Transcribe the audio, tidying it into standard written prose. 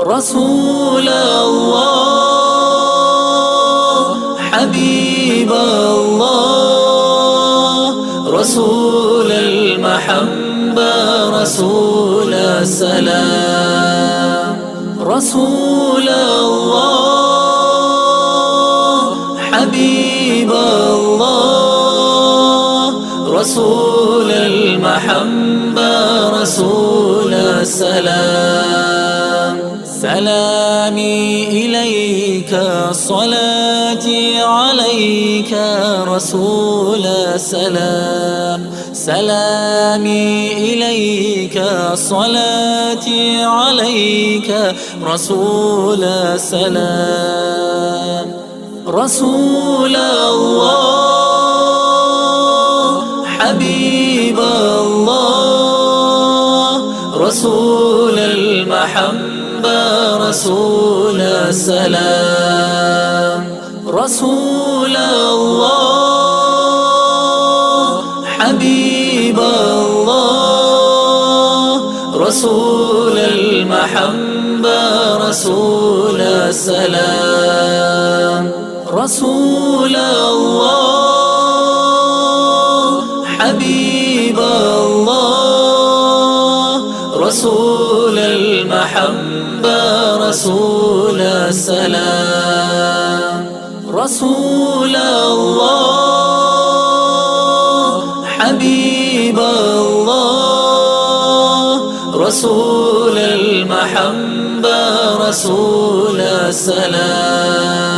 رسول الله حبيب الله رسول المحبة رسول السلام رسول الله حبيب الله رسول المحبة رسول السلام سلامي إليك صلاتي عليك رسول السلام سلامي إليك صلاتي عليك رسول السلام رسول الله حبيب الله رسول المحبة رسول السلام رسول الله حبيب الله رسول المحبة رسول السلام رسول الله حبيب الله رسول المحبة رسول السلام رسول الله حبيب الله رسول المحبة رسول السلام